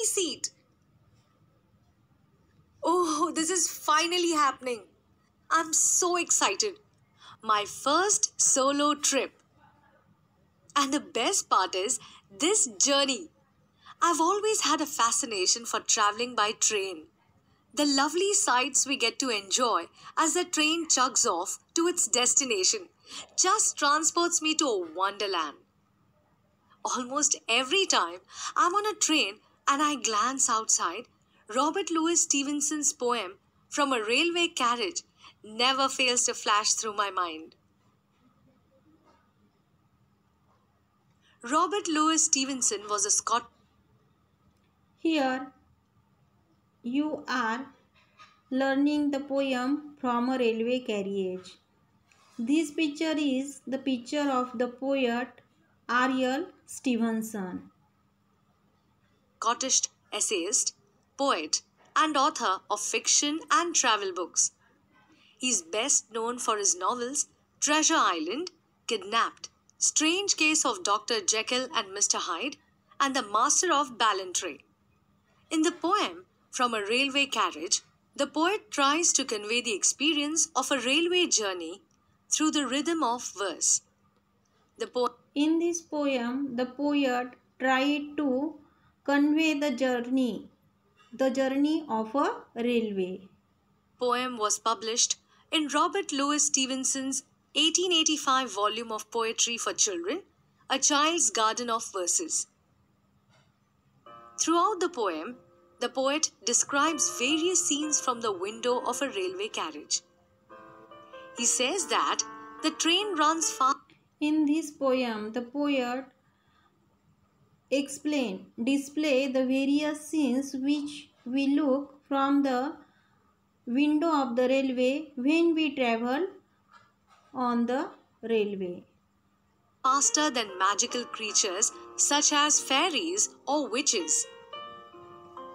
seat. Oh, this is finally happening. I'm so excited. My first solo trip. And the best part is this journey. I've always had a fascination for traveling by train. The lovely sights we get to enjoy as the train chugs off to its destination just transports me to a wonderland. Almost every time I'm on a train and I glance outside, Robert Louis Stevenson's poem From a Railway Carriage never fails to flash through my mind. Robert Louis Stevenson was a Scot. Here you are learning the poem From a Railway Carriage. This picture is the picture of the poet R.L. Stevenson. Scottish essayist, poet, and author of fiction and travel books. He is best known for his novels Treasure Island, Kidnapped, Strange Case of Dr. Jekyll and Mr. Hyde, and The Master of Ballantrae. In the poem From a Railway Carriage, the poet tries to convey the experience of a railway journey through the rhythm of verse. In this poem, the poet tried to convey the journey of a railway. Poem was published in Robert Louis Stevenson's 1885 volume of Poetry for Children, A Child's Garden of Verses. Throughout the poem, the poet describes various scenes from the window of a railway carriage. He says that the train runs fast. In this poem, the poet display the various scenes which we look from the window of the railway when we travel on the railway. Faster than magical creatures such as fairies or witches.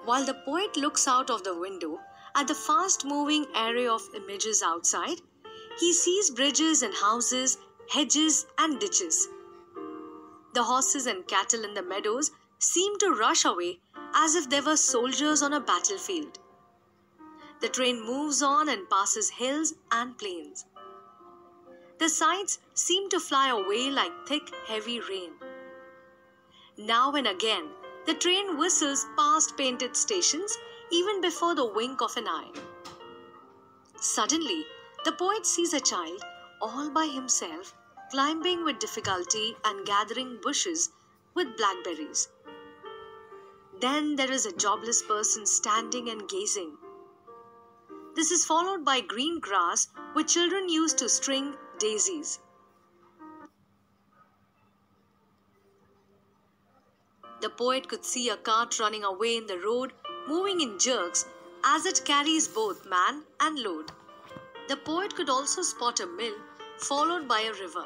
While the poet looks out of the window at the fast moving array of images outside, he sees bridges and houses, hedges and ditches. The horses and cattle in the meadows seem to rush away as if they were soldiers on a battlefield. The train moves on and passes hills and plains. The sights seem to fly away like thick, heavy rain. Now and again, the train whistles past painted stations even before the wink of an eye. Suddenly, the poet sees a child all by himself climbing with difficulty and gathering bushes with blackberries. Then there is a jobless person standing and gazing. This is followed by green grass which children use to string daisies. The poet could see a cart running away in the road, moving in jerks as it carries both man and load. The poet could also spot a mill followed by a river.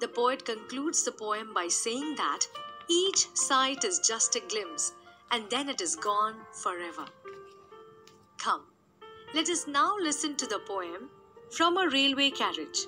The poet concludes the poem by saying that each sight is just a glimpse and then it is gone forever. Come, let us now listen to the poem From a Railway Carriage.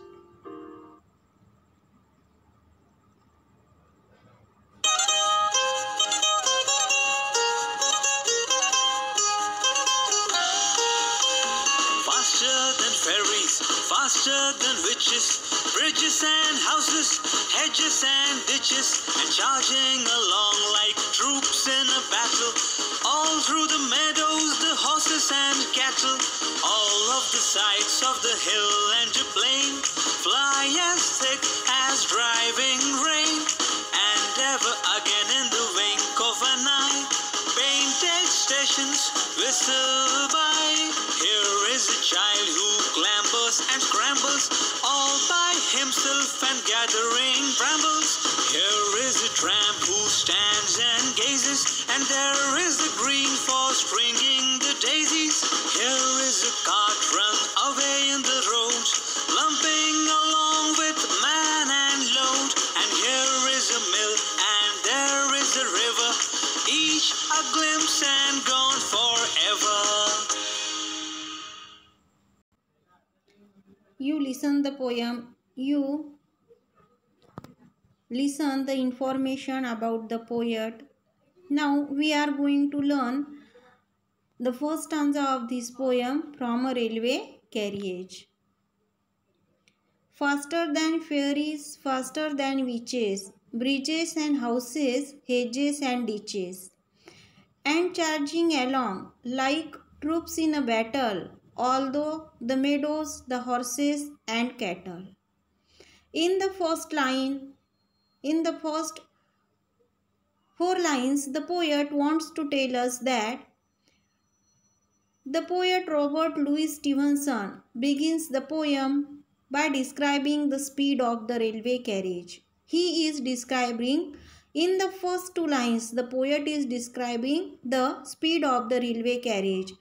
Faster than witches, bridges and houses, hedges and ditches, and charging along like troops in a battle. All through the meadows, the horses and cattle, all of the sights of the hill and the plain fly as thick as driving rain, and ever again in the wink of an eye, painted stations whistle by. Here is a child who clambers and scrambles all by himself and gathering brambles. Here is a tramp who stands and gazes, and there is a green for stringing the daisies. Here is a cart run away in the road, lumping along with man and load. And here is a mill and there is a river, each a glimpse and gone forever. You listen the poem, you listen the information about the poet Now we are going to learn the first stanza of this poem from a railway carriage. Faster than fairies, faster than witches, bridges and houses, hedges and ditches, and charging along like troops in a battle, although the meadows, the horses and cattle. In the first line, in the first 4 lines, the poet wants to tell us that the poet Robert Louis Stevenson begins the poem by describing the speed of the railway carriage. He is describing, in the first 2 lines, the poet is describing the speed of the railway carriage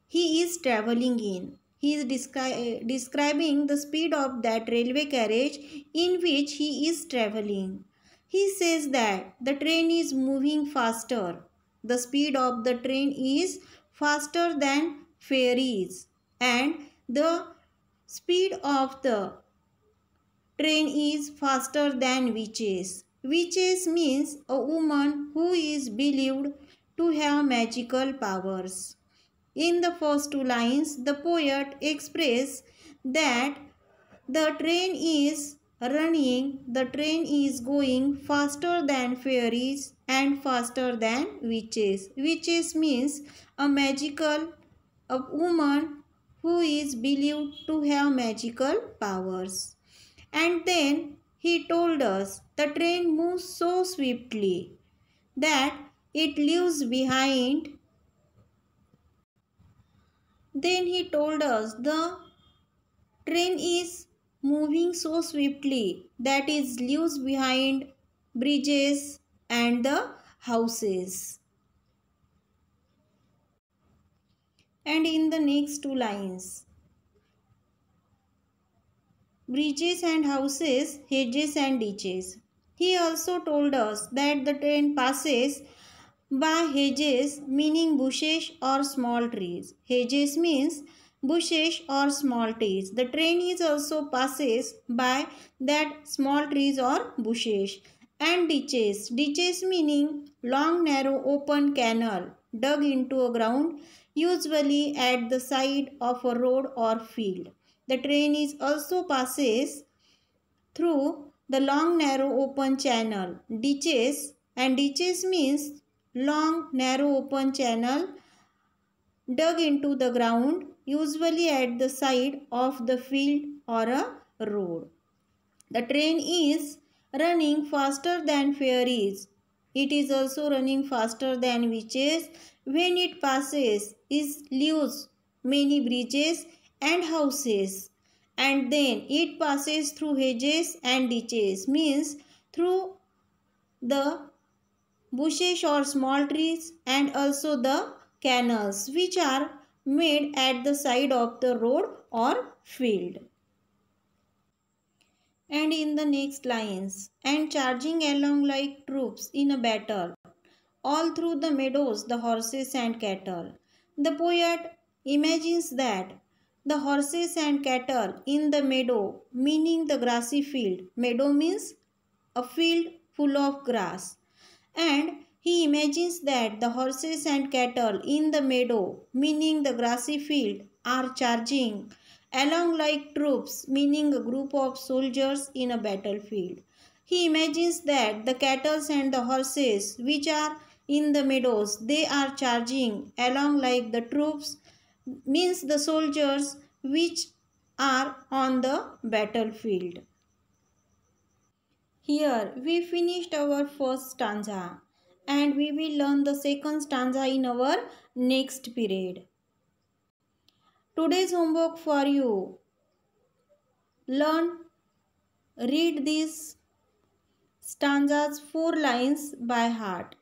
he is traveling in. He is describing the speed of that railway carriage in which he is traveling. He says that the train is moving faster. The speed of the train is faster than fairies, and the speed of the train is faster than witches. Witches means a woman who is believed to have magical powers. In the first 2 lines, the poet expresses that the train is running, the train is going faster than fairies and faster than witches. Witches means a woman who is believed to have magical powers. And then he told us the train moves so swiftly that it leaves behind. Then he told us the train is moving so swiftly that it leaves behind bridges and the houses. And in the next 2 lines, bridges and houses, hedges and ditches. He also told us that the train passes by hedges, meaning bushes or small trees. Hedges means bushes or small trees. The train is also passes by that small trees or bushes. And ditches. Ditches meaning long narrow open canal dug into a ground, usually at the side of a road or field. The train is also passes through the long narrow open channel. Ditches, and ditches means long narrow open channel dug into the ground, usually at the side of the field or a road. The train is running faster than fairies. It is also running faster than witches. When it passes, it leaves many bridges and houses. And then it passes through hedges and ditches, means through the bushes or small trees, and also the canals which are made at the side of the road or field. And in the next lines, and charging along like troops in a battle, all through the meadows, the horses and cattle. The poet imagines that the horses and cattle in the meadow, meaning the grassy field. Meadow means a field full of grass. And he imagines that the horses and cattle in the meadow, meaning the grassy field, are charging along like troops, meaning a group of soldiers in a battlefield. He imagines that the cattle and the horses which are in the meadows, they are charging along like the troops, means the soldiers which are on the battlefield. Here we finished our first stanza and we will learn the second stanza in our next period. Today's homework for you: read these stanzas 4 lines by heart.